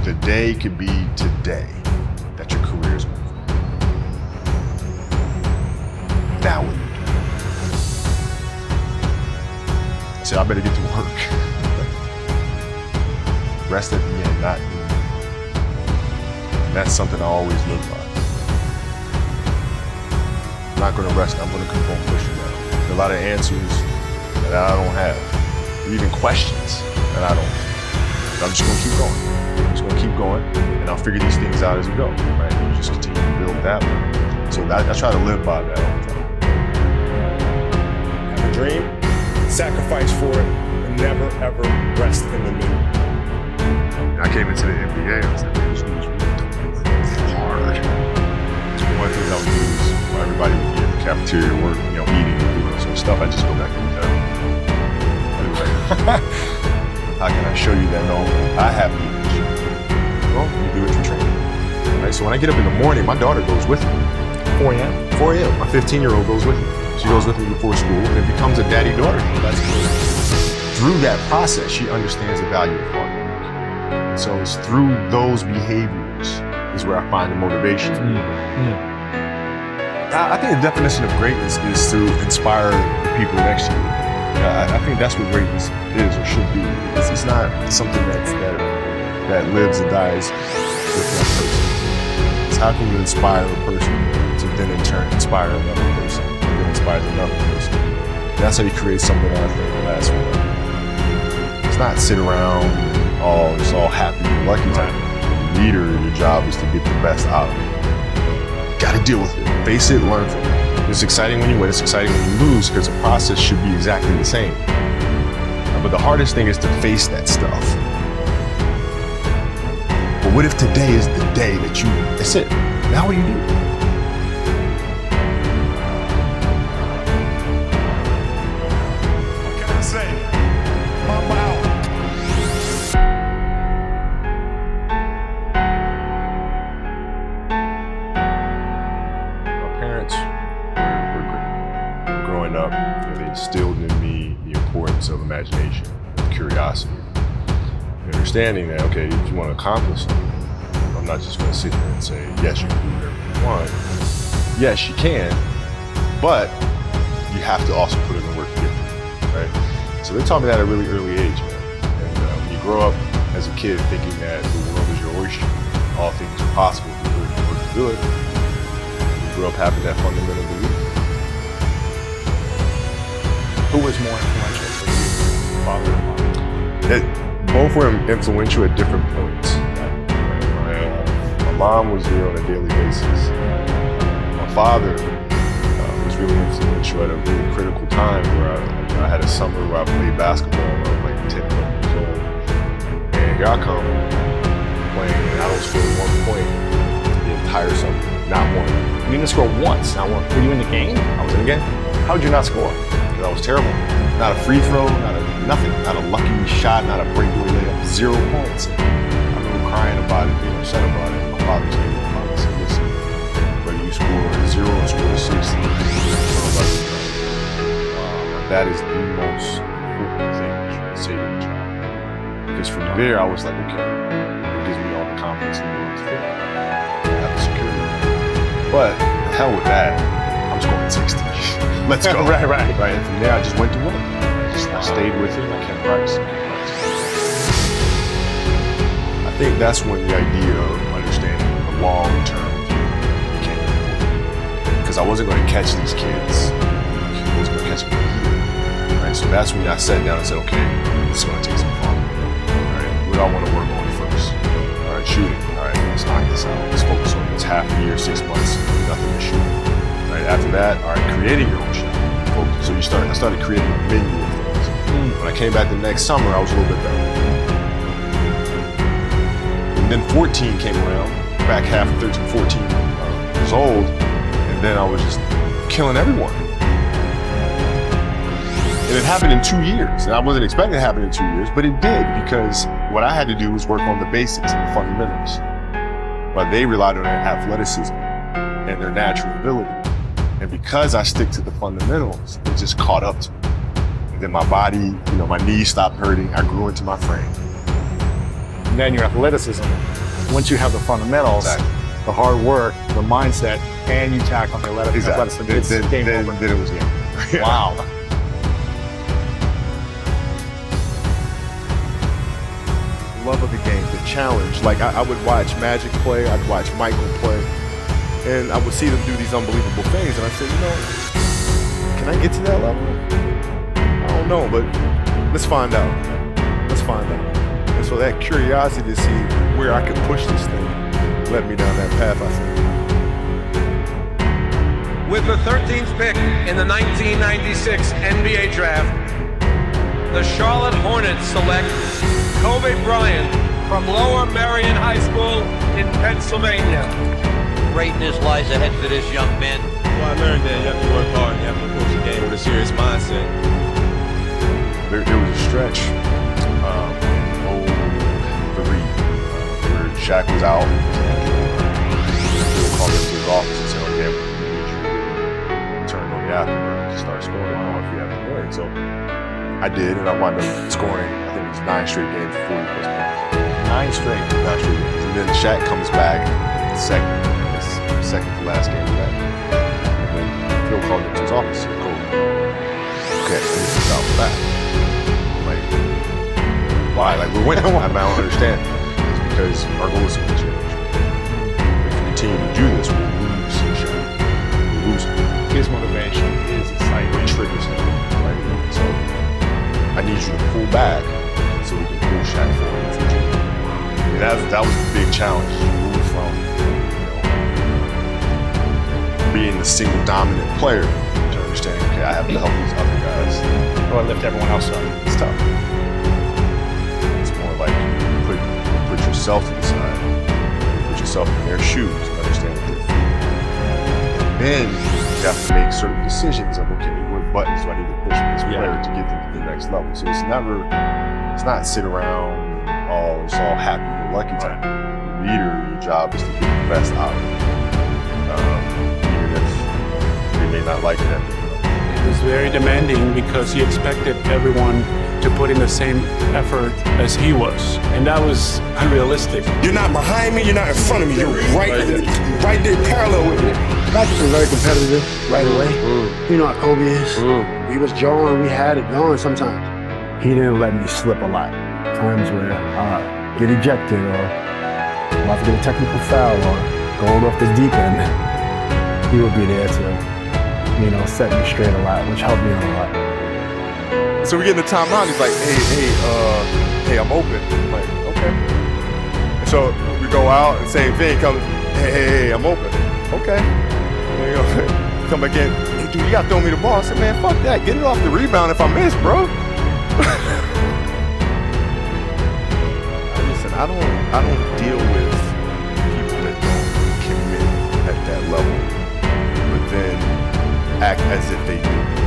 the day could be today that your career is over. Now what do you do? I said, I better get to work. Rest at the end, not in. And that's something I always live by. I'm not gonna rest, I'm gonna keep on pushing now. There are a lot of answers that I don't have, or even questions that I don't have. But I'm just gonna keep going. I'm just gonna keep going, and I'll figure these things out as we go, right? And just continue to build that way. So I try to live by that all the time. Have a dream, sacrifice for it, and never ever rest in the middle. And I came into the NBA, I was like, man, this dude's really hard. So one of the things I would do is, while everybody would be in the cafeteria work, eating and doing some stuff, I just go back and tell them. How can I show you that no, I have the image? Well, you do it through training. Right? So when I get up in the morning, my daughter goes with me. 4 a.m.? 4 a.m. My 15-year-old goes with me. She goes with me before school, and it becomes a daddy-daughter thing. That's cool. Through that process, she understands the value of hard work. So it's through those behaviors is where I find the motivation. I think the definition of greatness is to inspire the people next to you. I think that's what greatness is or should be. It's not something that lives and dies with that person. It's how can you inspire a person to then in turn inspire another person, and then inspires another person. And that's how you create something that I think will last forever. It's not sit around and it's all happy and lucky time. The leader, your job is to get the best out of it. You gotta deal with it. Face it, learn from it. It's exciting when you win, it's exciting when you lose, because the process should be exactly the same. But the hardest thing is to face that stuff. But what if today is the day that's it? Now what do you do? What can I say? Mamba out. My parents were great. Growing up, they instilled in me the importance of imagination, curiosity, and understanding that, okay, if you want to accomplish something, I'm not just going to sit here and say, yes, you can do whatever you want. Yes, you can, but you have to also put in the work to get there, right? So they taught me that at a really early age, man. And when you grow up as a kid thinking that the world is your oyster, all things are possible if you put in the work to do it, you grow up having that fundamental belief. Who was more influential for you, father or mother? Both were influential at different points. My mom was there on a daily basis. My father was really influential at a really critical time where I had a summer where I played basketball when I was like 10, 11 years old. And here I come playing, and I don't score 1 point the entire summer, not one. You didn't score once, not one. Were you in the game? I was in the game. How did you not score? Because I was terrible. Not a free throw, nothing. Not a lucky shot, not a breakaway layup, 0 points. I remember crying about it, being upset about it. My father said, listen, whether you score 0 or score 6, that is the most important thing that you can say to a child. Because from there, I was like, okay, it gives me all the confidence in the world to fit. I have the security. But the hell with that, I'm scoring 60. Let's go. Right. And from there, I just went to work. I stayed with it, I kept practicing. I think that's when the idea of understanding the long-term view became important. Because I wasn't going to catch these kids. I was going to catch them here. Right? So that's when I sat down and said, okay, this is going to take some fun. All right, what do I want to work on first? All right, shooting. All right, let's knock this out. Let's focus on this half a year, 6 months, nothing to shoot. Right, after that, all right, creating your own shot. So I started creating a menu of things. When I came back the next summer, I was a little bit better. And then 14 came around, back half of 13, 14 years old, and then I was just killing everyone. And it happened in 2 years, and I wasn't expecting it to happen in 2 years, but it did, because what I had to do was work on the basics and the fundamentals. But they relied on their athleticism and their natural ability. And because I stick to the fundamentals, it just caught up to me. And then my body, my knees stopped hurting. I grew into my frame. and then your athleticism. Once you have the fundamentals, the hard work, the mindset, and you tack on the athleticism, it's game over. Then it was game. Wow. Love of the game, the challenge. Like I would watch Magic play, I'd watch Michael play, and I would see them do these unbelievable things, and I said, can I get to that level? I don't know, but let's find out. Let's find out. And so that curiosity to see where I could push this thing led me down that path, I think. With the 13th pick in the 1996 NBA Draft, the Charlotte Hornets select Kobe Bryant from Lower Merion High School in Pennsylvania. Greatness lies ahead for this young man. Well, I learned that you have to work hard and you have to approach the game with a serious mindset. There was a stretch, 03, where Shaq was out. Bill called him to his office and said, okay, we need you to turn on the afternoon to start scoring. I don't know if you have to win. So I did, and I wound up scoring, I think it was 9 straight games of 40 plus points. 9 straight. 9 straight games. And then Shaq comes back, second to last game of that. And then Phil called him to his office and said, Kobe, okay, this is out for that. Like, why? Like, we're winning. I don't understand. It's because our goal is to win championship. If we continue to do this, we'll lose Shaq. We'll lose him. His motivation, his excitement Triggers him, right? So I need you to pull back so we can pull Shaq forward in the future. And that was a big challenge. Move from being the single dominant player to understanding, okay, I have to help these other guys. or lift everyone else up. It's tough. It's more like you put yourself to the side, you put yourself in their shoes and understand what they're feeling. And then you have to make certain decisions of, okay, what buttons do I need to push for this player to get them to the next level? So it's not sit around, it's all happy or lucky time. The leader, your job is to get the best out of it. Even if they may not like it at the time. It was very demanding because he expected everyone to put in the same effort as he was. And that was unrealistic. You're not behind me, you're not in front of me, you're right there parallel with me. Practice was very competitive right away. You know how Kobe is. We was jawing, we had it going sometimes. He didn't let me slip a lot. Times where I get ejected or about to get a technical foul or going off the deep end. He would be there to, set me straight a lot, which helped me out a lot. So we get in the timeout, he's like, hey, I'm open. I'm like, okay. And so we go out and same thing, comes, hey, I'm open. Okay. And we come back in, hey, dude, you gotta throw me the ball. I said, man, fuck that. Get it off the rebound if I miss, bro. Listen, I don't deal with people that don't commit at that level, but then act as if they do.